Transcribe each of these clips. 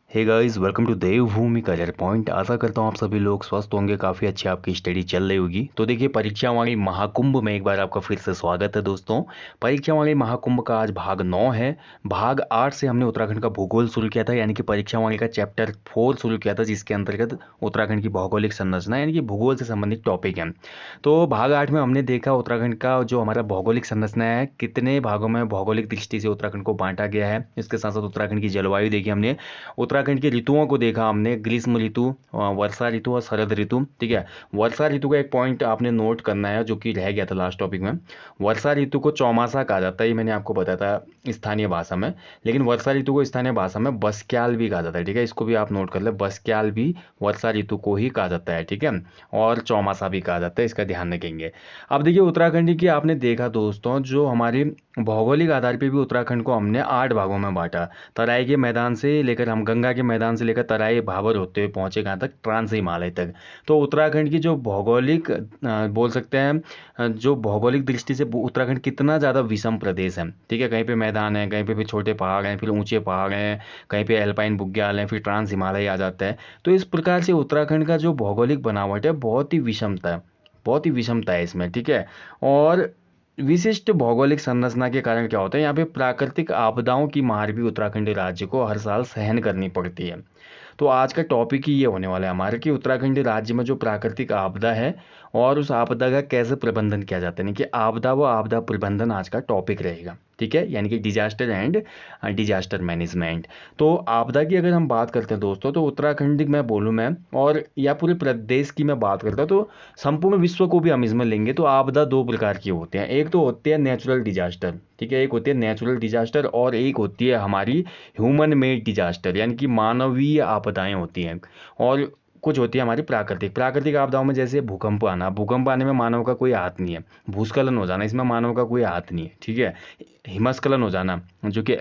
Hey guys, welcome to Devbhoomi career point. आशा करता हूँ आप सभी लोग स्वस्थ होंगे, काफ़ी अच्छी आपकी स्टडी चल रही होगी। तो देखिए, परीक्षा वाणी महाकुंभ में एक बार आपका फिर से स्वागत है दोस्तों। परीक्षा वाणी महाकुंभ का आज भाग 9 है। भाग 8 से हमने उत्तराखंड का भूगोल शुरू किया था, यानी कि परीक्षा वाणी का चैप्टर 4 शुरू किया था, जिसके अंतर्गत उत्तराखंड की भौगोलिक संरचना यानी कि भूगोल से संबंधित टॉपिक है। तो भाग 8 में हमने देखा उत्तराखंड का जो हमारा भौगोलिक संरचना है, कितने भागों में भौगोलिक दृष्टि से उत्तराखंड को बांटा गया है। इसके साथ साथ उत्तराखंड की जलवायु देखी हमने, उत्तराखंड की ऋतुओं को देखा हमने, ग्रीष्म ऋतु, वर्षा ऋतु और शरद ऋतु। ठीक है, वर्षा ऋतु का एक पॉइंट आपने नोट करना है जो कि रह गया था लास्ट टॉपिक में। वर्षा ऋतु को चौमासा कहा जाता है, ये मैंने आपको बताया था स्थानीय भाषा में, लेकिन वर्षा ऋतु को स्थानीय भाषा में बस्क्याल भी कहा जाता है। ठीक है, इसको भी आप नोट कर ले, बस्क्याल भी वर्षा ऋतु को ही कहा जाता है। ठीक है, और चौमासा भी कहा जाता है, इसका ध्यान रखेंगे। अब देखिए, उत्तराखंड की आपने देखा दोस्तों, जो हमारी भौगोलिक आधार पर भी उत्तराखंड को हमने 8 भागों में बांटा। तराई के मैदान से लेकर, हम गंगा के मैदान से लेकर तराई भाबर होते हुए पहुंचे कहाँ तक, ट्रांस हिमालय तक। तो उत्तराखंड की जो भौगोलिक बोल सकते हैं, जो भौगोलिक दृष्टि से उत्तराखंड कितना ज़्यादा विषम प्रदेश है। ठीक है, कहीं पे मैदान है, कहीं पे भी छोटे पहाड़ हैं, फिर ऊंचे पहाड़ हैं, कहीं पे एल्पाइन बुग्याल हैं, फिर ट्रांस हिमालय आ जाता है। तो इस प्रकार से उत्तराखंड का जो भौगोलिक बनावट है, बहुत ही विषमता है, बहुत ही विषमता है इसमें। ठीक है, और विशिष्ट भौगोलिक संरचना के कारण क्या होता है, यहाँ पे प्राकृतिक आपदाओं की मार भी उत्तराखंड राज्य को हर साल सहन करनी पड़ती है। तो आज का टॉपिक ही ये होने वाला है हमारे, कि उत्तराखंड राज्य में जो प्राकृतिक आपदा है और उस आपदा का कैसे प्रबंधन किया जाता है, यानी कि आपदा व आपदा प्रबंधन आज का टॉपिक रहेगा। ठीक है, यानी कि डिजास्टर एंड डिजास्टर मैनेजमेंट। तो आपदा की अगर हम बात करते हैं दोस्तों, तो उत्तराखंड में बोलूँ मैं, और या पूरे प्रदेश की मैं बात करता हूँ, तो संपूर्ण विश्व को भी हम इसमें लेंगे तो आपदा दो प्रकार की होते हैं। एक तो होती है नेचुरल डिजास्टर। ठीक है, एक होती है नेचुरल डिजास्टर और एक होती है हमारी ह्यूमन मेड डिजास्टर, यानी कि मानवीय आपदाएं होती हैं। और कुछ होती है हमारी प्राकृतिक प्राकृतिक आपदाओं में, जैसे भूकंप आना। भूकंप आने में मानव का कोई हाथ नहीं है। भूस्खलन हो जाना, इसमें मानव का कोई हाथ नहीं है। ठीक है, हिमस्खलन हो जाना, जो कि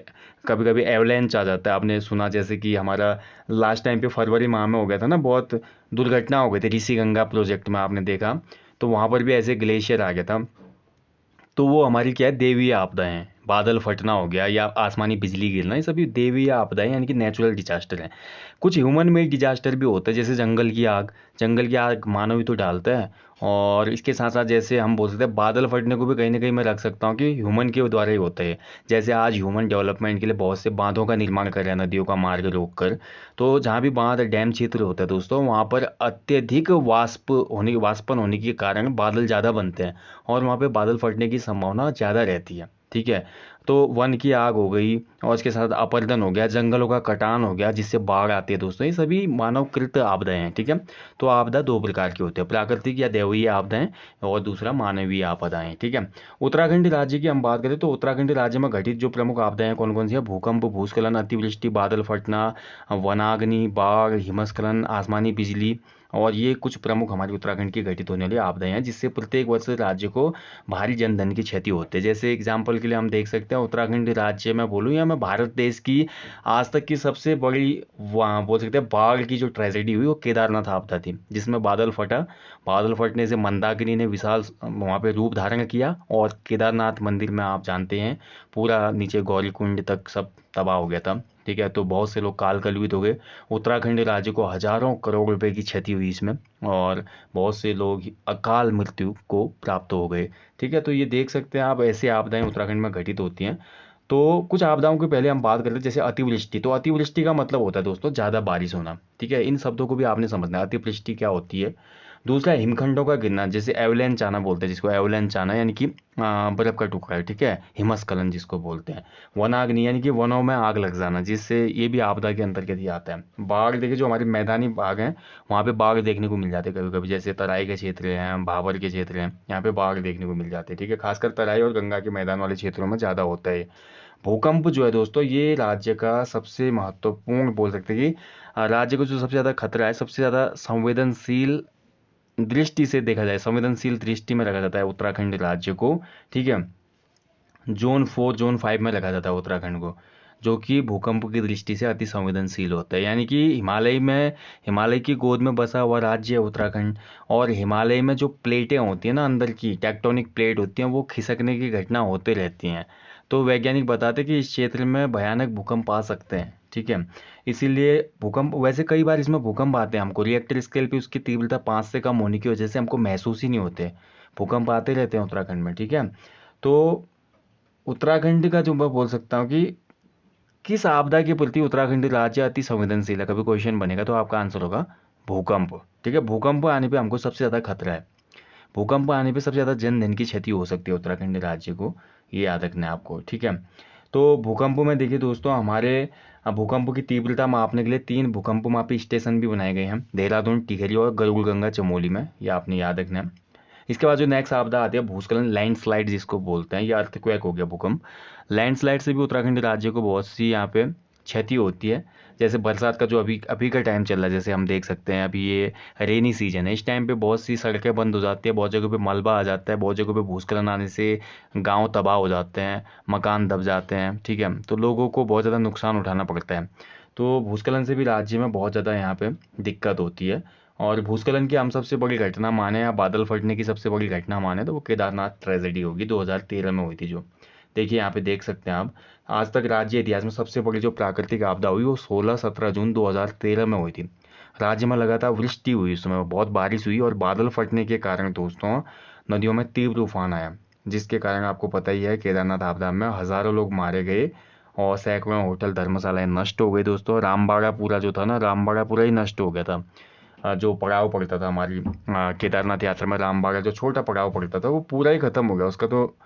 कभी कभी एवलेंच आ जाता है, आपने सुना, जैसे कि हमारा लास्ट टाइम पे फरवरी माह में हो गया था ना, बहुत दुर्घटना हो गई थी ऋषिगंगा प्रोजेक्ट में, आपने देखा। तो वहाँ पर भी ऐसे ग्लेशियर आ गया था। तो वो हमारी क्या है, देवीय आपदाएं हैं। बादल फटना हो गया या आसमानी बिजली गिरना, ये सभी देवीय आपदाएं यानी कि नेचुरल डिजास्टर हैं। कुछ ह्यूमन मेड डिजास्टर भी होते हैं, जैसे जंगल की आग। जंगल की आग मानव ही तो डालता है। और इसके साथ साथ जैसे हम बोल सकते हैं, बादल फटने को भी कहीं ना कहीं मैं रख सकता हूँ कि ह्यूमन के द्वारा ही होता है। जैसे आज ह्यूमन डेवलपमेंट के लिए बहुत से बांधों का निर्माण कर रहे हैं, नदियों का मार्ग रोक कर। तो जहाँ भी बांध डैम क्षेत्र होता है दोस्तों, वहाँ पर अत्यधिक वाष्पन होने के कारण बादल ज़्यादा बनते हैं, और वहाँ पे बादल फटने की संभावना ज़्यादा रहती है। ठीक है, तो वन की आग हो गई, और इसके साथ अपरदन हो गया, जंगलों का कटान हो गया, जिससे बाढ़ आती है दोस्तों, ये सभी मानवकृत आपदाएं हैं। ठीक है, तो आपदा दो प्रकार की होती है, प्राकृतिक या दैवीय आपदाएं, और दूसरा मानवीय आपदाएं। ठीक है, उत्तराखंड राज्य की हम बात करें तो उत्तराखंड राज्य में घटित जो प्रमुख आपदाएं कौन कौन सी है, भूकंप, भूस्खलन, अतिवृष्टि, बादल फटना, वनाग्नि, बाढ़, हिमस्खलन, आसमानी बिजली, और ये कुछ प्रमुख हमारी उत्तराखंड की घटित होने वाली आपदाएं हैं, जिससे प्रत्येक वर्ष राज्य को भारी जनधन की क्षति होती है। जैसे एग्जाम्पल के लिए हम देख सकते हैं, उत्तराखंड राज्य में बोलूँ या मैं भारत देश की आज तक की सबसे बड़ी, वहाँ बोल सकते हैं बाढ़ की जो ट्रेजेडी हुई, वो केदारनाथ आपदा थी, जिसमें बादल फटा। बादल फटने से मंदाकिनी ने विशाल वहाँ पे रूप धारण किया, और केदारनाथ मंदिर में आप जानते हैं पूरा नीचे गौरीकुंड तक सब तबाह हो गया था। ठीक है, तो बहुत से लोग काल कलवित हो गए। उत्तराखंड राज्य को हजारों करोड़ रुपए की क्षति हुई इसमें, और बहुत से लोग अकाल मृत्यु को प्राप्त हो गए। ठीक है, तो ये देख सकते हैं आप, ऐसी आपदाएं उत्तराखंड में घटित होती हैं। तो कुछ आपदाओं की पहले हम बात करते हैं, जैसे अतिवृष्टि। तो अतिवृष्टि का मतलब होता है दोस्तों ज़्यादा बारिश होना। ठीक है, इन शब्दों को भी आपने समझना है, अतिवृष्टि क्या होती है। दूसरा, हिमखंडों का गिरना, जैसे एवलेंच आना बोलते हैं जिसको, एवलेंच आना यानी कि बर्फ का टुकड़ा है। ठीक है, हिमस्खलन जिसको बोलते हैं। वनाग्नि यानी कि वनों में आग लग जाना, जिससे ये भी आपदा के अंतर्गत ही आता है। बाढ़, देखिए जो हमारे मैदानी भाग हैं, वहाँ पे बाढ़ देखने को मिल जाते हैं कभी कभी, जैसे तराई के क्षेत्र हैं, भाबर के क्षेत्र हैं, यहाँ पे बाढ़ देखने को मिल जाते हैं। ठीक है, खासकर तराई और गंगा के मैदान वाले क्षेत्रों में ज़्यादा होता है। भूकंप जो है दोस्तों, ये राज्य का सबसे महत्वपूर्ण बोल सकते हैं कि राज्य को जो सबसे ज़्यादा खतरा है, सबसे ज़्यादा संवेदनशील दृष्टि से देखा जाए, संवेदनशील दृष्टि में रखा जाता है उत्तराखंड राज्य को। ठीक है, जोन 4 जोन 5 में रखा जाता है उत्तराखंड को, जो कि भूकंप की दृष्टि से अति संवेदनशील होता है। यानी कि हिमालय की गोद में बसा हुआ राज्य है उत्तराखंड। और हिमालय में जो प्लेटें होती हैं ना, अंदर की टेक्टोनिक प्लेट होती हैं, वो खिसकने की घटना होते रहती हैं। तो वैज्ञानिक बताते हैं कि इस क्षेत्र में भयानक भूकंप आ सकते हैं। ठीक है। इसीलिए भूकंप, वैसे कई बार इसमें भूकंप आते हैं हमको रिएक्टर स्केल पे उसकी तीव्रता 5 से कम होने की वजह से हमको महसूस ही नहीं होते, भूकंप आते रहते हैं उत्तराखंड में, ठीक है। तो उत्तराखंड का जो मैं बोल सकता हूँ कि किस आपदा के प्रति उत्तराखंड राज्य अति संवेदनशील है, कभी क्वेश्चन बनेगा तो आपका आंसर होगा भूकंप, ठीक है। भूकंप आने पे हमको सबसे ज़्यादा खतरा है, भूकंप आने पे सबसे ज़्यादा जन धन की क्षति हो सकती है उत्तराखंड राज्य को, ये याद रखना है आपको, ठीक है। तो भूकंप में देखिए दोस्तों, हमारे भूकंप की तीव्रता मापने के लिए 3 भूकंप मापी स्टेशन भी बनाए गए हैं, देहरादून, टिहरी और गरुड़गंगा चमोली में, ये आपने याद रखना है। इसके बाद जो नेक्स्ट आपदा आती है भूस्खलन, लैंडस्लाइड जिसको बोलते हैं, ये अर्थक्वेक हो गया भूकंप। लैंडस्लाइड से भी उत्तराखंड राज्य को बहुत सी यहाँ पे क्षति होती है, जैसे बरसात का जो अभी अभी का टाइम चल रहा है, जैसे हम देख सकते हैं अभी ये रेनी सीजन है, इस टाइम पे बहुत सी सड़कें बंद हो जाती है, बहुत जगहों पे मलबा आ जाता है, बहुत जगहों पे भूस्खलन आने से गांव तबाह हो जाते हैं, मकान दब जाते हैं, ठीक है। तो लोगों को बहुत ज़्यादा नुकसान उठाना पड़ता है, तो भूस्खलन से भी राज्य में बहुत ज़्यादा यहाँ पे दिक्कत होती है। और भूस्खलन की हम सबसे बड़ी घटना माने या बादल फटने की सबसे बड़ी घटना माने तो वो केदारनाथ ट्रेजेडी होगी 2013 में हुई थी जो, देखिए यहाँ पे देख सकते हैं आप, आज तक राज्य इतिहास में सबसे बड़ी जो प्राकृतिक आपदा हुई वो 16-17 जून 2013 में हुई थी। राज्य में लगातार वृष्टि हुई, उस समय बहुत बारिश हुई और बादल फटने के कारण दोस्तों नदियों में तीव्र तूफान आया, जिसके कारण आपको पता ही है केदारनाथ आपदा में हज़ारों लोग मारे गए और सैकड़ों होटल धर्मशालाएं नष्ट हो गई दोस्तों। रामबाड़ा पूरा जो था ना, रामबाड़ा पूरा ही नष्ट हो गया था। जो पड़ाव पड़ता था हमारी केदारनाथ यात्रा में, रामबाड़ा जो छोटा पड़ाव पड़ता था वो पूरा ही खत्म हो गया, उसका तो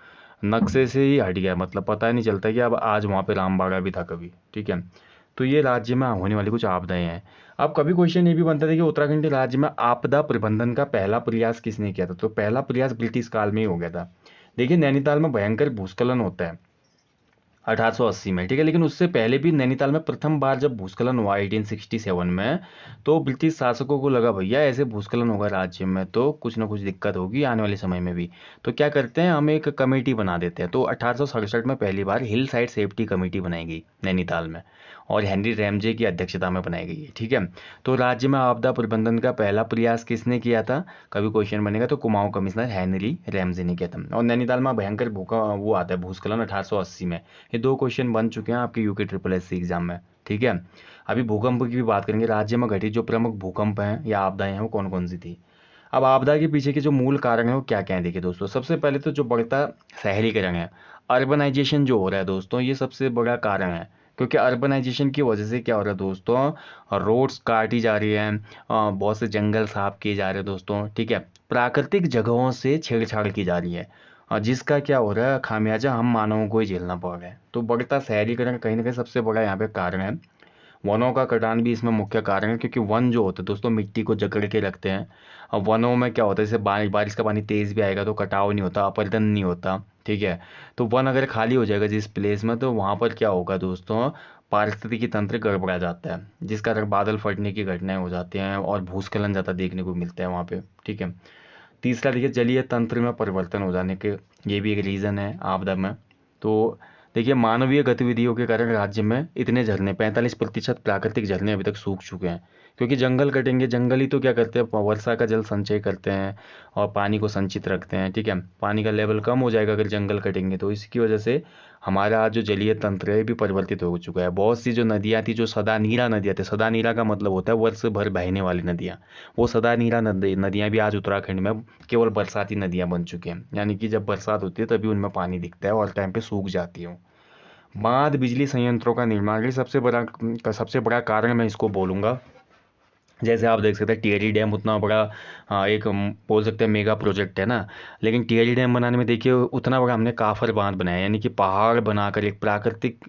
नक्शे से ही हट गया, मतलब पता ही नहीं चलता कि अब आज वहाँ पे रामबाड़ा भी था कभी, ठीक है। तो ये राज्य में होने वाली कुछ आपदाएं हैं। अब कभी क्वेश्चन ये भी बनता था कि उत्तराखंड राज्य में आपदा प्रबंधन का पहला प्रयास किसने किया था, तो पहला प्रयास ब्रिटिश काल में ही हो गया था। देखिए नैनीताल में भयंकर भूस्खलन होता है 1880 में, ठीक है, लेकिन उससे पहले भी नैनीताल में प्रथम बार जब भूस्खलन हुआ 1867 में, तो ब्रिटिश शासकों को लगा भैया ऐसे भूस्खलन होगा राज्य में तो कुछ ना कुछ दिक्कत होगी आने वाले समय में भी, तो क्या करते हैं हम एक कमेटी बना देते हैं। तो 1867 में पहली बार हिल साइड सेफ्टी कमेटी बनाई गई नैनीताल में और हेनरी रैमजे की अध्यक्षता में बनाई गई है, ठीक है। तो राज्य में आपदा प्रबंधन का पहला प्रयास किसने किया था, कभी क्वेश्चन बनेगा तो कुमाऊं कमिश्नर हेनरी रैमजे ने किया था। और नैनीताल में भयंकर भूखा वो आता है भूस्खलन 1880 में, ये 2 क्वेश्चन बन चुके हैं आपके यूके ट्रिपल एस एग्जाम में, ठीक है। अभी भूकंप की भी बात करेंगे, राज्य में घटित जो प्रमुख भूकंप हैं या आपदाएं हैं वो कौन कौन सी थी। अब आपदा के पीछे के जो मूल कारण है वो क्या क्या है, देखिए दोस्तों, सबसे पहले तो जो बढ़ता शहरीकरण है, अर्बनाइजेशन जो हो रहा है दोस्तों, ये सबसे बड़ा कारण है, क्योंकि अर्बनाइजेशन की वजह से क्या हो रहा है दोस्तों, रोड्स काटी जा रही हैं, बहुत से जंगल साफ किए जा रहे हैं दोस्तों, ठीक है, प्राकृतिक जगहों से छेड़छाड़ की जा रही है, और जिसका क्या हो रहा है खामियाजा हम मानवों को ही झेलना पड़ रहा है। तो बढ़ता शहरीकरण कहीं ना कहीं सबसे बड़ा यहाँ पे कारण है। वनों का कटान भी इसमें मुख्य कारण है, क्योंकि वन जो होते हैं दोस्तों मिट्टी को जकड़ के रखते हैं। अब वनों में क्या होता है, जैसे बारिश का पानी तेज़ भी आएगा तो कटाव नहीं होता, अपरदन नहीं होता, ठीक है। तो वन अगर खाली हो जाएगा जिस प्लेस में, तो वहाँ पर क्या होगा दोस्तों, पारिस्थितिकी तंत्र गड़बड़ा जाता है, जिस कारण बादल फटने की घटनाएं हो जाती हैं और भूस्खलन ज़्यादा देखने को मिलता है वहाँ पे, ठीक है। तीसरा देखिए जलीय तंत्र में परिवर्तन हो जाने के, ये भी एक रीज़न है आपदा में। तो देखिए मानवीय गतिविधियों के कारण राज्य में इतने झरने 45% प्राकृतिक झरने अभी तक सूख चुके हैं, क्योंकि जंगल कटेंगे, जंगल ही तो क्या करते हैं वर्षा का जल संचय करते हैं और पानी को संचित रखते हैं, ठीक है। पानी का लेवल कम हो जाएगा अगर जंगल कटेंगे, तो इसकी वजह से हमारा जो जलीय तंत्र है भी परिवर्तित हो चुका है। बहुत सी जो नदियाँ थी, जो सदा नीरा नदियाँ थी, सदा नीरा का मतलब होता है वर्ष भर बहने वाली नदियाँ, वो सदा नीरा नदियाँ भी आज उत्तराखंड में केवल बरसाती नदियाँ बन चुकी हैं, यानी कि जब बरसात होती है तभी उनमें पानी दिखता है और टाइम पे सूख जाती है। बांध बिजली संयंत्रों का निर्माण, ये सबसे बड़ा कारण मैं इसको बोलूँगा। जैसे आप देख सकते हैं टिहरी डैम उतना बड़ा, एक बोल सकते हैं मेगा प्रोजेक्ट है ना, लेकिन टिहरी डैम बनाने में देखिए उतना बड़ा हमने काफर बांध बनाया, यानी कि पहाड़ बनाकर एक प्राकृतिक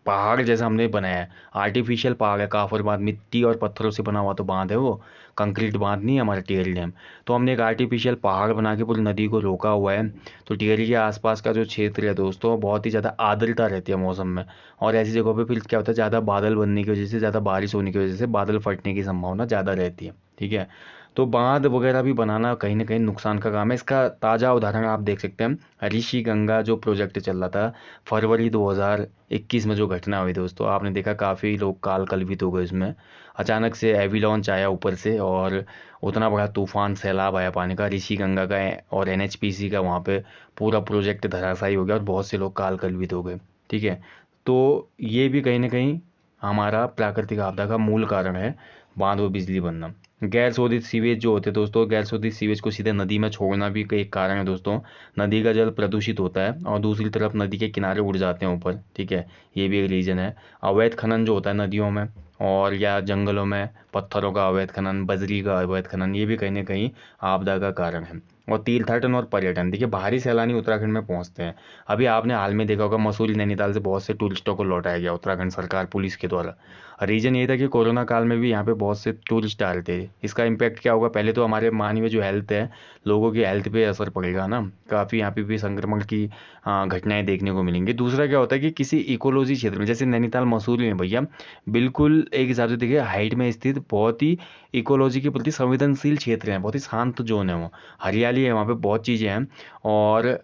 पहाड़ जैसा हमने बनाया है, आर्टिफिशियल पहाड़ है काफर बांध, मिट्टी और पत्थरों से बना हुआ तो बांध है वो, कंक्रीट बांध नहीं है हमारा टिहरी डैम। तो हमने एक आर्टिफिशियल पहाड़ बना के पूरी नदी को रोका हुआ है। तो टिहरी के आसपास का जो क्षेत्र है दोस्तों, बहुत ही ज़्यादा आर्द्रता रहती है मौसम में, और ऐसी जगहों पे फिर क्या होता है, ज़्यादा बादल बनने की वजह से, ज़्यादा बारिश होने की वजह से बादल फटने की संभावना ज़्यादा रहती है, ठीक है। तो बांध वगैरह भी बनाना कहीं ना कहीं नुकसान का काम है। इसका ताज़ा उदाहरण आप देख सकते हैं ऋषि गंगा जो प्रोजेक्ट चल रहा था फरवरी 2021 में, जो घटना हुई दोस्तों, आपने देखा काफ़ी लोग काल कलवित हो गए इसमें। अचानक से एविलॉन्च आया ऊपर से और उतना बड़ा तूफान सैलाब आया पानी का, ऋषि गंगा का और एनएचपीसी का वहाँ पे पूरा प्रोजेक्ट धराशायी हो गया और बहुत से लोग काल कलवित हो गए, ठीक है। तो ये भी कहीं ना कहीं हमारा प्राकृतिक आपदा का मूल कारण है बांध व बिजली बनना। गैर शोधित सीवेज जो होते हैं दोस्तों, गैर शोधित सीवेज को सीधे नदी में छोड़ना भी एक कारण है दोस्तों। नदी का जल प्रदूषित होता है और दूसरी तरफ नदी के किनारे उड़ जाते हैं ऊपर, ठीक है, ये भी एक रीज़न है। अवैध खनन जो होता है नदियों में और या जंगलों में, पत्थरों का अवैध खनन, बजरी का अवैध खनन, ये भी कहीं ना कहीं आपदा का कारण है। और तीर्थाटन और पर्यटन, देखिए बाहरी सैलानी उत्तराखंड में पहुंचते हैं। अभी आपने हाल में देखा होगा मसूरी नैनीताल से बहुत से टूरिस्टों को लौटाया गया उत्तराखंड सरकार पुलिस के द्वारा। रीज़न ये था कि कोरोना काल में भी यहाँ पे बहुत से टूरिस्ट आ रहे थे। इसका इम्पैक्ट क्या होगा, पहले तो हमारे मानवीय जो हेल्थ है, लोगों की हेल्थ पे असर पड़ेगा ना, काफ़ी यहाँ पे भी संक्रमण की घटनाएं देखने को मिलेंगी। दूसरा क्या होता है कि किसी इकोलॉजी क्षेत्र में, जैसे नैनीताल मसूरी में भैया, बिल्कुल एक हिसाब से देखिए हाइट में स्थित बहुत ही इकोलॉजी के प्रति संवेदनशील क्षेत्र हैं, बहुत ही शांत जोन है वो, हरियाली है वहाँ पे, बहुत चीज़ें हैं। और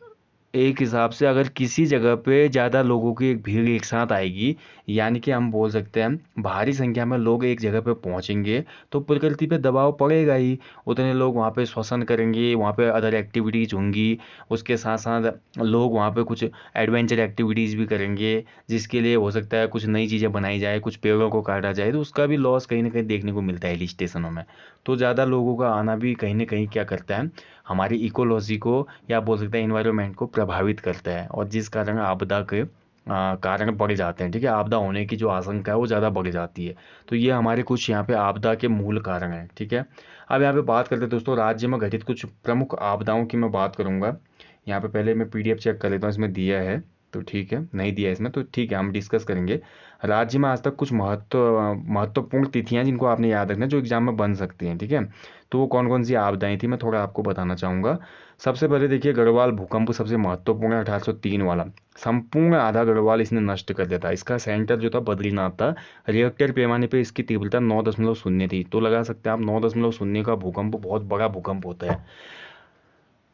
एक हिसाब से अगर किसी जगह पे ज़्यादा लोगों की एक भीड़ एक साथ आएगी, यानी कि हम बोल सकते हैं भारी संख्या में लोग एक जगह पे पहुंचेंगे, तो प्रकृति पे दबाव पड़ेगा ही। उतने लोग वहाँ पे श्वसन करेंगे, वहाँ पे अदर एक्टिविटीज़ होंगी, उसके साथ साथ लोग वहाँ पे कुछ एडवेंचर एक्टिविटीज़ भी करेंगे, जिसके लिए हो सकता है कुछ नई चीज़ें बनाई जाए, कुछ पेड़ों को काटा जाए, तो उसका भी लॉस कहीं ना कहीं देखने को मिलता है हिल स्टेशनों में। तो ज़्यादा लोगों का आना भी कहीं ना कहीं क्या करता है, हमारी इकोलॉजी को या बोल सकते हैं इन्वायरमेंट को प्रभावित करता है, और जिस कारण आपदा के कारण बढ़ जाते हैं, ठीक है, आपदा होने की जो आशंका है वो ज़्यादा बढ़ जाती है। तो ये हमारे कुछ यहाँ पे आपदा के मूल कारण हैं, ठीक है। अब यहाँ पे बात करते हैं दोस्तों राज्य में घटित कुछ प्रमुख आपदाओं की मैं बात करूँगा। यहाँ पे पहले मैं पीडीएफ चेक कर लेता हूँ, इसमें दिया है तो ठीक है, नहीं दिया इसमें तो ठीक है, हम डिस्कस करेंगे। राज्य में आज तक कुछ महत्वपूर्ण तिथियां जिनको आपने याद रखना है, जो एग्जाम में बन सकती हैं, ठीक है। तो वो कौन कौन सी आपदाएं थी मैं थोड़ा आपको बताना चाहूँगा। सबसे पहले देखिए गढ़वाल भूकंप सबसे महत्वपूर्ण है, 1803 वाला। संपूर्ण आधा गढ़वाल इसने नष्ट कर दिया था। इसका सेंटर जो था बद्रीनाथ था। रिएक्टर पैमाने पे इसकी तीव्रता 9.0 थी। तो लगा सकते हैं आप 9.0 का भूकंप बहुत बड़ा भूकंप होता है।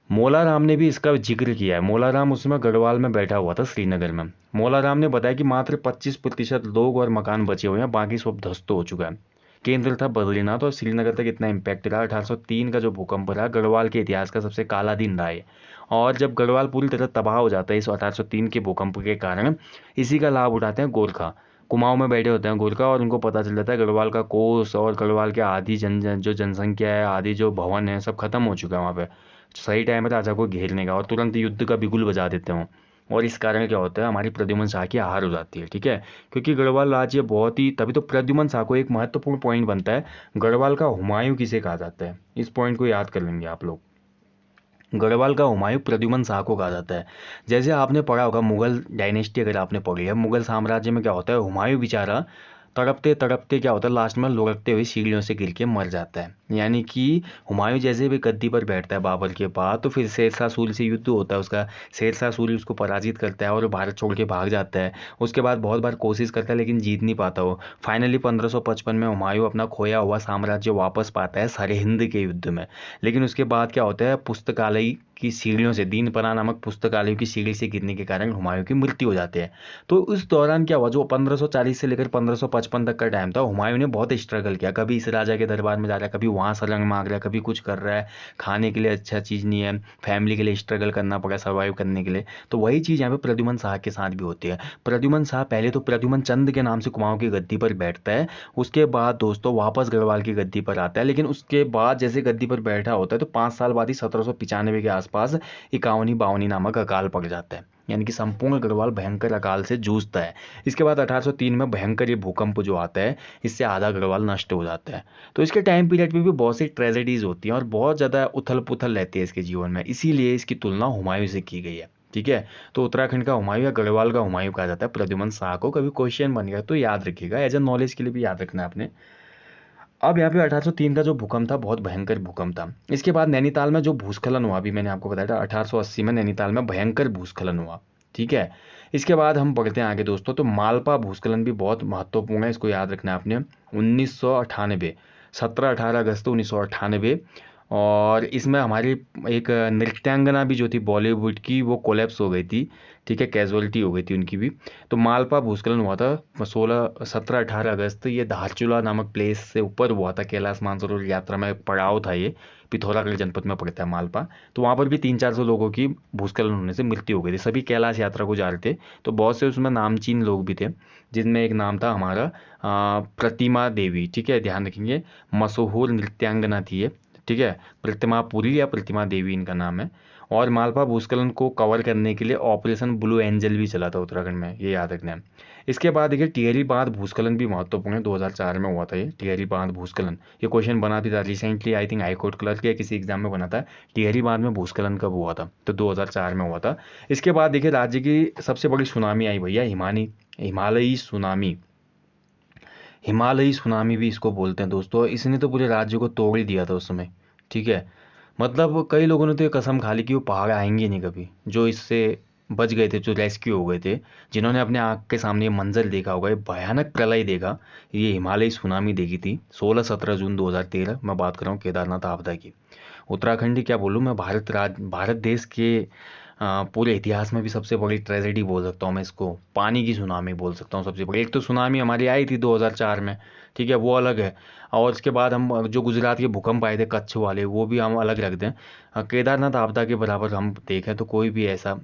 मोलाराम ने भी इसका जिक्र किया है। मोलाराम उसमें गढ़वाल में बैठा हुआ था श्रीनगर में। मोलाराम ने बताया कि मात्र 25% लोग और मकान बचे हुए हैं, बाकी सब ध्वस्त हो चुका है। केंद्र था बद्रीनाथ और श्रीनगर तक इतना इम्पैक्ट रहा। 1803 का जो भूकंप रहा गढ़वाल के इतिहास का सबसे काला दिन रहा है। और जब गढ़वाल पूरी तरह तबाह हो जाता है इस 1803 के भूकंप के कारण, इसी का लाभ उठाते हैं गोरखा। कुमाऊं में बैठे होते हैं गोरखा और उनको पता चल जाता है गढ़वाल का कोस और गढ़वाल के आधी जो जनसंख्या है, आधी जो भवन है, सब खत्म हो चुका है वहाँ पे। सही टाइम है राजा को घेरने का, और तुरंत युद्ध का बिगुल बजा देते हो। और इस कारण क्या होता है, हमारी प्रद्युमन शाह की हार हो जाती है, ठीक है। क्योंकि गढ़वाल राज्य बहुत ही, तभी तो प्रद्युमन शाह को एक महत्वपूर्ण पॉइंट बनता है, गढ़वाल का हुमायूं किसे कहा जाता है, इस पॉइंट को याद कर लेंगे आप लोग। गढ़वाल का हुमायूं प्रद्युमन शाह को कहा जाता है। जैसे आपने पढ़ा होगा मुगल डायनेस्टी, अगर आपने पढ़ी है, मुगल साम्राज्य में क्या होता है, हुमायूं बेचारा तड़पते तड़पते क्या होता है लास्ट में लुढ़कते हुए सीढ़ियों से गिर के मर जाता है। यानी कि हुमायूं जैसे भी गद्दी पर बैठता है बाबर के पास, तो फिर शेरशाह सूरी से युद्ध होता है उसका। शेरशाह सूरी उसको पराजित करता है और भारत छोड़ के भाग जाता है। उसके बाद बहुत बार कोशिश करता है लेकिन जीत नहीं पाता वो। फाइनली 1555 में हुमायूं अपना खोया हुआ साम्राज्य वापस पाता है सरहिंद के युद्ध में। लेकिन उसके बाद क्या होता है, पुस्तकालय की सीढ़ियों से, दीनपना नामक पुस्तकालय की सीढ़ी से गिरने के कारण हुमायूं की मृत्यु हो जाती है। तो उस दौरान क्या हुआ, जो 1540 से लेकर 1555 तक का टाइम था, हुमायूं ने बहुत स्ट्रगल किया। कभी इस राजा के दरबार में जा रहा है, कभी वहाँ सलंग मांग रहा है, कभी कुछ कर रहा है, खाने के लिए अच्छा चीज़ नहीं है, फैमिली के लिए स्ट्रगल करना पड़ा सर्वाइव करने के लिए। तो वही चीज़ यहाँ पे प्रद्युमन शाह के साथ भी होती है। प्रद्युमन शाह पहले तो प्रद्युमन चंद के नाम से कुमाऊं की गद्दी पर बैठता है, उसके बाद दोस्तों वापस गढ़वाल की गद्दी पर आता है। लेकिन उसके बाद जैसे गद्दी पर बैठा होता है तो 5 साल बाद ही 1795 के आसपास इक्यावनी बावनी नामक अकाल पड़ जाता है। यानी कि संपूर्ण गढ़वाल भयंकर अकाल से जूझता है। इसके बाद 1803 में भयंकर ये भूकंप जो आता है, इससे आधा गढ़वाल नष्ट हो जाता है। तो इसके टाइम पीरियड में भी बहुत सी ट्रेजेडीज होती हैं और बहुत ज़्यादा उथल पुथल रहती है इसके जीवन में, इसीलिए इसकी तुलना हुमायूं से की गई है, ठीक है। तो उत्तराखंड का हुमायूं या गढ़वाल का हुमायूं कहा जाता है प्रद्युमन शाह को। कभी क्वेश्चन बन गया तो याद रखिएगा, एज ए नॉलेज के लिए भी याद रखना है आपने। अब यहाँ पे 1803 का जो भूकंप था बहुत भयंकर भूकंप था। इसके बाद नैनीताल में जो भूस्खलन हुआ, अभी मैंने आपको बताया था 1880 में नैनीताल में भयंकर भूस्खलन हुआ, ठीक है। इसके बाद हम बढ़ते हैं आगे दोस्तों, तो मालपा भूस्खलन भी बहुत महत्वपूर्ण है, इसको याद रखना है आपने। 1998, 17-18 अगस्त 1998 और इसमें हमारी एक नृत्यांगना भी जो थी बॉलीवुड की वो कोलैप्स हो गई थी, ठीक है, कैजुअलिटी हो गई थी उनकी भी। तो मालपा भूस्खलन हुआ था 17-18 अगस्त, ये धारचूला नामक प्लेस से ऊपर हुआ था, कैलाश मानसरोवर यात्रा में पड़ाव था ये, पिथौरागढ़ जनपद में पड़ता है मालपा। तो वहाँ पर भी 300-400 लोगों की भूस्खलन होने से मृत्यु हो गई थी, सभी कैलाश यात्रा को जा रहे थे। तो बहुत से उसमें नामचीन लोग भी थे, जिनमें एक नाम था हमारा प्रतिमा देवी, ठीक है, ध्यान रखेंगे, मशहूर नृत्यांगना थी ये, ठीक है, प्रतिमा पुरी या प्रतिमा देवी इनका नाम है। और मालपा भूस्खलन को कवर करने के लिए ऑपरेशन ब्लू एंजल भी चला था उत्तराखंड में, ये याद रखना है। इसके बाद देखिए टिहरी बांध भूस्खलन भी महत्वपूर्ण है, 2004 में हुआ था ये टिहरी बांध भूस्खलन। ये क्वेश्चन बना भी था recently, I think high court clerk या किसी एग्जाम में बना था, टिहरी बांध में भूस्खलन कब हुआ था, तो 2004 में हुआ था। इसके बाद देखिए राज्य की सबसे बड़ी सुनामी आई भैया, हिमालयी सुनामी। हिमालयी सुनामी भी इसको बोलते हैं दोस्तों, इसने तो पूरे राज्य को तोड़ ही दिया था उस समय, ठीक है। मतलब कई लोगों ने तो ये कसम खा ली कि वो पहाड़ आएंगे नहीं कभी, जो इससे बच गए थे, जो रेस्क्यू हो गए थे, जिन्होंने अपने आँख के सामने ये मंजर देखा होगा, ये भयानक प्रलय देखा, ये हिमालयी सुनामी देखी थी 16-17 जून 2013, मैं बात कर रहा हूँ केदारनाथ आपदा की। उत्तराखंड ही क्या बोलूँ मैं, भारत देश के पूरे इतिहास में भी सबसे बड़ी ट्रेजेडी बोल सकता हूँ मैं इसको, पानी की सुनामी बोल सकता हूँ सबसे बड़ी। एक तो सुनामी हमारी आई थी 2004 में, ठीक है, वो अलग है। और उसके बाद हम जो गुजरात के भूकंप आए थे कच्छ वाले, वो भी हम अलग रख दें। केदारनाथ आपदा के बराबर हम देखें तो कोई भी ऐसा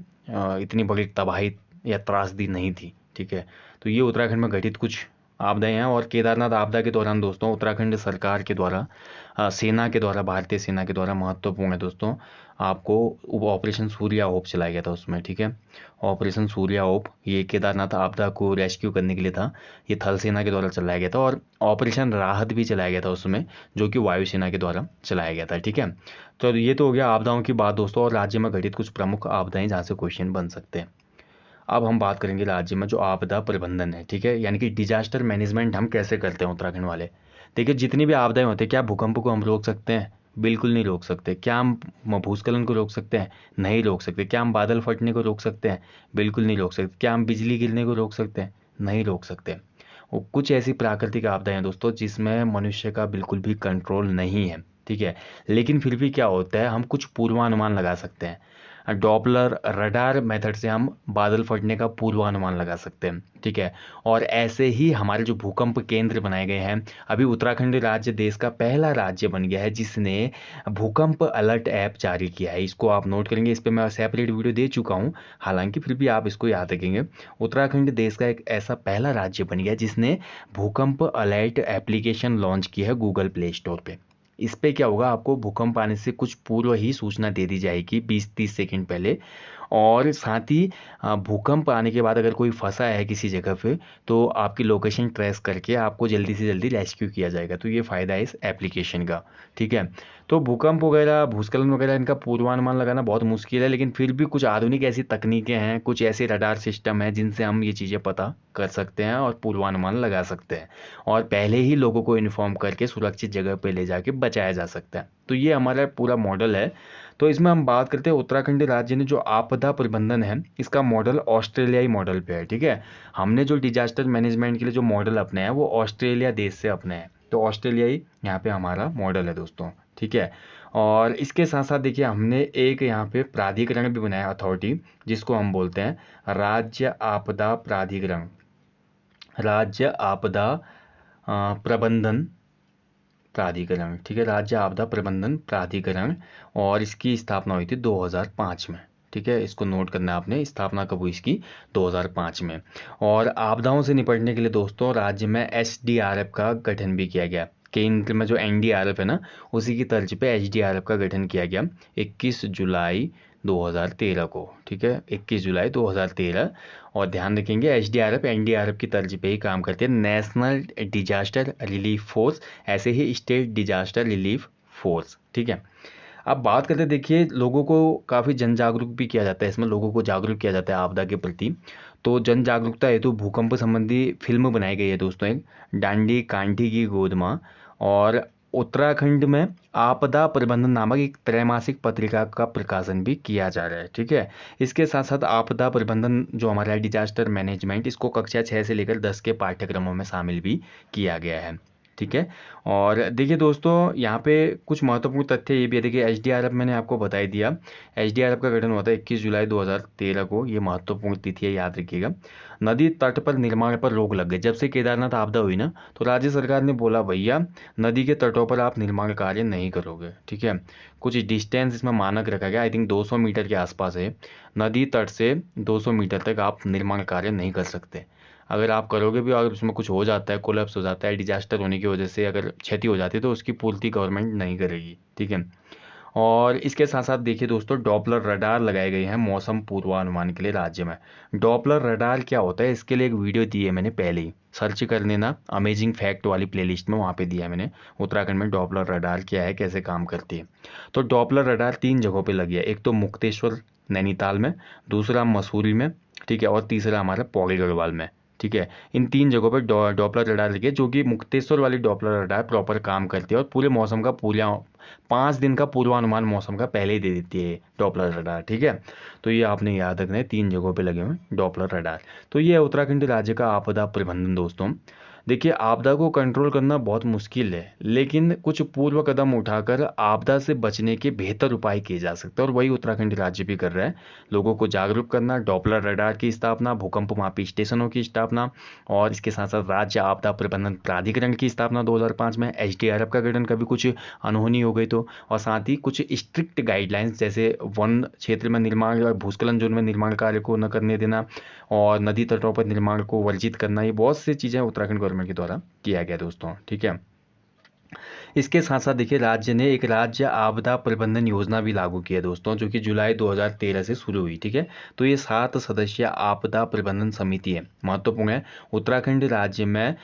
इतनी बड़ी तबाही या त्रासदी नहीं थी, ठीक है। तो ये उत्तराखंड में घटित कुछ आपदाएं हैं। और केदारनाथ आपदा के दौरान दोस्तों उत्तराखंड सरकार के द्वारा, सेना के द्वारा, भारतीय सेना के द्वारा महत्वपूर्ण है दोस्तों, आपको ऑपरेशन सूर्या होप चलाया गया था उसमें, ठीक है। ऑपरेशन सूर्या होप ये केदारनाथ आपदा को रेस्क्यू करने के लिए था, ये थल सेना के द्वारा चलाया गया था। और ऑपरेशन राहत भी चलाया गया था उसमें, जो कि वायुसेना के द्वारा चलाया गया था, ठीक है। तो ये तो हो गया आपदाओं की बात दोस्तों, और राज्य में घटित कुछ प्रमुख आपदाएं जहाँ से क्वेश्चन बन सकते हैं। अब हम बात करेंगे राज्य में जो आपदा प्रबंधन है, ठीक है, यानी कि डिजास्टर मैनेजमेंट हम कैसे करते हैं उत्तराखंड वाले। देखिए जितनी भी आपदाएं होती हैं, क्या भूकंप को हम रोक सकते हैं? बिल्कुल नहीं रोक सकते। क्या हम भूस्खलन को रोक सकते हैं? नहीं रोक सकते। क्या हम बादल फटने को रोक सकते हैं? बिल्कुल नहीं रोक सकते। क्या हम बिजली गिरने को रोक सकते हैं? नहीं रोक सकते। वो कुछ ऐसी प्राकृतिक आपदाएं हैं दोस्तों जिसमें मनुष्य का बिल्कुल भी कंट्रोल नहीं है, ठीक है। लेकिन फिर भी क्या होता है, हम कुछ पूर्वानुमान लगा सकते हैं। डॉपलर रडार मेथड से हम बादल फटने का पूर्वानुमान लगा सकते हैं, ठीक है। और ऐसे ही हमारे जो भूकंप केंद्र बनाए गए हैं, अभी उत्तराखंड राज्य देश का पहला राज्य बन गया है जिसने भूकंप अलर्ट ऐप जारी किया है। इसको आप नोट करेंगे, इस पर मैं सेपरेट वीडियो दे चुका हूँ, हालांकि फिर भी आप इसको याद रखेंगे। उत्तराखंड देश का एक ऐसा पहला राज्य बन गया जिसने भूकंप अलर्ट एप्लीकेशन लॉन्च की है गूगल प्ले स्टोर पे। इस पे क्या होगा, आपको भूकंप आने से कुछ पूर्व ही सूचना दे दी जाएगी 20-30 सेकंड पहले। और साथ ही भूकंप आने के बाद अगर कोई फंसा है किसी जगह पे, तो आपकी लोकेशन ट्रेस करके आपको जल्दी से जल्दी रेस्क्यू किया जाएगा। तो ये फ़ायदा है इस एप्लीकेशन का, ठीक है। तो भूकंप वगैरह, भूस्खलन वगैरह, इनका पूर्वानुमान लगाना बहुत मुश्किल है, लेकिन फिर भी कुछ आधुनिक ऐसी तकनीकें हैं, कुछ ऐसे रडार सिस्टम हैं जिनसे हम ये चीज़ें पता कर सकते हैं और पूर्वानुमान लगा सकते हैं, और पहले ही लोगों को इन्फॉर्म करके सुरक्षित जगह पे ले जाके बचाया जा सकता है। तो ये हमारा पूरा मॉडल है। तो इसमें हम बात करते हैं उत्तराखंड राज्य ने जो आपदा प्रबंधन है, इसका मॉडल ऑस्ट्रेलियाई मॉडल पे है, ठीक है। हमने जो डिजास्टर मैनेजमेंट के लिए जो मॉडल अपने हैं वो ऑस्ट्रेलिया देश से अपने हैं, तो ऑस्ट्रेलियाई यहाँ पे हमारा मॉडल है दोस्तों, ठीक है। और इसके साथ साथ देखिए हमने एक यहाँ पे प्राधिकरण भी बनाया, अथॉरिटी, जिसको हम बोलते हैं राज्य आपदा प्राधिकरण, राज्य आपदा प्रबंधन प्राधिकरण, ठीक है, राज्य आपदा प्रबंधन प्राधिकरण। और इसकी स्थापना हुई थी 2005 में, ठीक है, इसको नोट करना है आपने, स्थापना कब हुई इसकी, 2005 में। और आपदाओं से निपटने के लिए दोस्तों राज्य में एसडीआरएफ का गठन भी किया गया। केंद्र में जो एनडीआरएफ है ना, उसी की तर्ज पे एसडीआरएफ का गठन किया गया 21 जुलाई 2013 को, ठीक है, 21 जुलाई 2013। और ध्यान रखेंगे एसडीआरएफ एनडीआरएफ की तर्ज पे ही काम करते हैं, नेशनल डिजास्टर रिलीफ फोर्स, ऐसे ही स्टेट डिजास्टर रिलीफ फोर्स, ठीक है। अब बात करते हैं, देखिए लोगों को काफ़ी जन जागरूक भी किया जाता है, इसमें लोगों को जागरूक किया जाता है आपदा के प्रति। तो जन जागरूकता हेतु भूकंप संबंधी फिल्म बनाई गई है दोस्तों, एक डांडी कांठी की गोद माँ। और उत्तराखंड में आपदा प्रबंधन नामक एक त्रैमासिक पत्रिका का प्रकाशन भी किया जा रहा है, ठीक है। इसके साथ साथ आपदा प्रबंधन जो हमारा है डिजास्टर मैनेजमेंट, इसको कक्षा 6 से लेकर 10 के पाठ्यक्रमों में शामिल भी किया गया है। ठीक है। और देखिए दोस्तों, यहाँ पे कुछ महत्वपूर्ण तथ्य ये भी है। देखिए एसडीआरएफ मैंने आपको बता ही दिया। एसडीआरएफ का गठन हुआ था 21 जुलाई 2013 को, ये महत्वपूर्ण तिथि है, याद रखिएगा। नदी तट पर निर्माण पर रोक लग गई जब से केदारनाथ आपदा हुई ना, तो राज्य सरकार ने बोला भैया नदी के तटों पर आप निर्माण कार्य नहीं करोगे, ठीक है। कुछ डिस्टेंस इसमें मानक रखा गया, आई थिंक 200 मीटर के आसपास है। नदी तट से 200 मीटर तक आप निर्माण कार्य नहीं कर सकते। अगर आप करोगे भी और उसमें कुछ हो जाता है, कोलैप्स हो जाता है, डिजास्टर होने की वजह से अगर क्षति हो जाती है, तो उसकी पूर्ति गवर्नमेंट नहीं करेगी, ठीक है। और इसके साथ साथ देखिए दोस्तों, डॉपलर रडार लगाए गए हैं मौसम पूर्वानुमान के लिए राज्य में। डॉपलर रडार क्या होता है, इसके लिए एक वीडियो दी है मैंने पहले ही, सर्च कर लेना अमेजिंग फैक्ट वाली प्लेलिस्ट में, वहाँ पे दिया है मैंने। उत्तराखंड में डॉपलर रडार क्या है, कैसे काम करती है। तो डॉपलर रडार 3 जगहों पे लगी है, एक तो मुक्तेश्वर नैनीताल में, दूसरा मसूरी में, ठीक है, और तीसरा हमारा पौड़ी गढ़वाल में, ठीक है। इन 3 जगहों पर डॉपलर रडार लगी है, जो कि मुक्तेश्वर वाली डॉपलर रडार प्रॉपर काम करती है और पूरे मौसम का पूरा 5 दिन का पूर्वानुमान मौसम का पहले ही दे देती है डॉपलर रडार, ठीक है। तो ये आपने याद रखना है, 3 जगहों पे लगे हुए हैं डॉपलर रडार। तो ये है उत्तराखंड राज्य का आपदा प्रबंधन दोस्तों। देखिए आपदा को कंट्रोल करना बहुत मुश्किल है, लेकिन कुछ पूर्व कदम उठाकर आपदा से बचने के बेहतर उपाय किए जा सकते हैं, और वही उत्तराखंड राज्य भी कर रहा है। लोगों को जागरूक करना, डॉपलर रडार की स्थापना, भूकंप मापी स्टेशनों की स्थापना, और इसके साथ साथ राज्य आपदा प्रबंधन प्राधिकरण की स्थापना 2005 में, एसडीआरएफ का गठन कभी कुछ अनहोनी हो गई तो, और साथ ही कुछ स्ट्रिक्ट गाइडलाइंस जैसे वन क्षेत्र में निर्माण और भूस्खलन जोन में निर्माण कार्य को न करने देना, और नदी तटों पर निर्माण को वर्जित करना, ये बहुत सी चीज़ें उत्तराखंड गवर्नमेंट के द्वारा किया गया दोस्तों, ठीक है। इसके साथ साथ देखिए राज्य ने एक राज्य आपदा प्रबंधन योजना भी लागू की है दोस्तों, जो कि जुलाई 2013 से शुरू हुई, ठीक है। तो ये 7 सदस्यीय आपदा प्रबंधन समिति है, महत्वपूर्ण है। उत्तराखंड राज्य में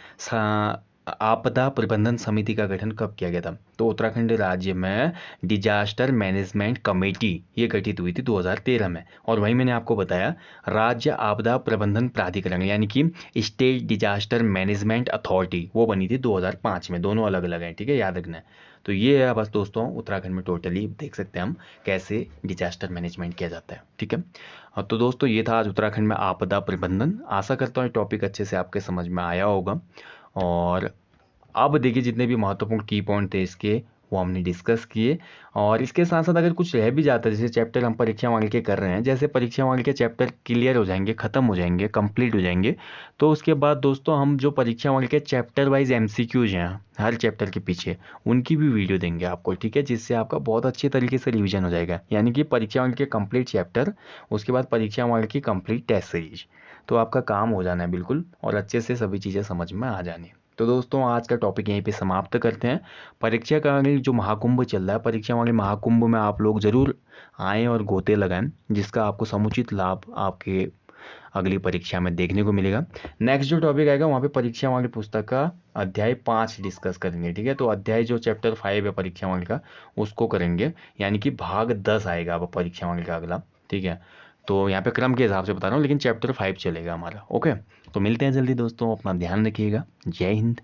आपदा प्रबंधन समिति का गठन कब किया गया था, तो उत्तराखंड राज्य में डिजास्टर मैनेजमेंट कमेटी ये गठित हुई थी 2013 में। और वहीं मैंने आपको बताया राज्य आपदा प्रबंधन प्राधिकरण यानी कि स्टेट डिजास्टर मैनेजमेंट अथॉरिटी, वो बनी थी 2005 में। दोनों अलग अलग हैं, ठीक है, याद रखना है। तो ये है बस दोस्तों, उत्तराखंड में टोटली देख सकते हैं हम कैसे डिजास्टर मैनेजमेंट किया जाता है, ठीक है। तो दोस्तों ये था आज उत्तराखंड में आपदा प्रबंधन। आशा करता हूँ टॉपिक अच्छे से आपके समझ में आया होगा। और अब देखिए जितने भी महत्वपूर्ण की पॉइंट थे इसके, वो हमने डिस्कस किए। और इसके साथ साथ अगर कुछ रह भी जाता है, जैसे चैप्टर हम परीक्षा वाले के कर रहे हैं, जैसे परीक्षा वाले के चैप्टर क्लियर हो जाएंगे, खत्म हो जाएंगे, कंप्लीट हो जाएंगे, तो उसके बाद दोस्तों हम जो परीक्षा वाले के चैप्टर वाइज एमसीक्यूज हैं हर चैप्टर के पीछे, उनकी भी वीडियो देंगे आपको, ठीक है, जिससे आपका बहुत अच्छे तरीके से रिविजन हो जाएगा। यानी कि परीक्षा वाले के कंप्लीट चैप्टर, उसके बाद परीक्षा वाले की कंप्लीट टेस्ट सीरीज, तो आपका काम हो जाना है बिल्कुल, और अच्छे से सभी चीज़ें समझ में आ जानी। तो दोस्तों आज का टॉपिक यहीं पे समाप्त करते हैं। परीक्षा का जो महाकुंभ चल रहा है, परीक्षा वाले महाकुंभ में आप लोग जरूर आएँ और गोते लगाएं, जिसका आपको समुचित लाभ आपके अगली परीक्षा में देखने को मिलेगा। नेक्स्ट जो टॉपिक आएगा वहाँ पे परीक्षा वाली पुस्तक का अध्याय 5 डिस्कस करेंगे, ठीक है। तो अध्याय जो चैप्टर 5 है परीक्षा वाले का, उसको करेंगे, यानी कि भाग 10 आएगा अब परीक्षा वाले का अगला, ठीक है। तो यहाँ पे क्रम के हिसाब से बता रहा हूँ, लेकिन चैप्टर 5 चलेगा हमारा, ओके। तो मिलते हैं जल्दी दोस्तों, अपना ध्यान रखिएगा। जय हिंद।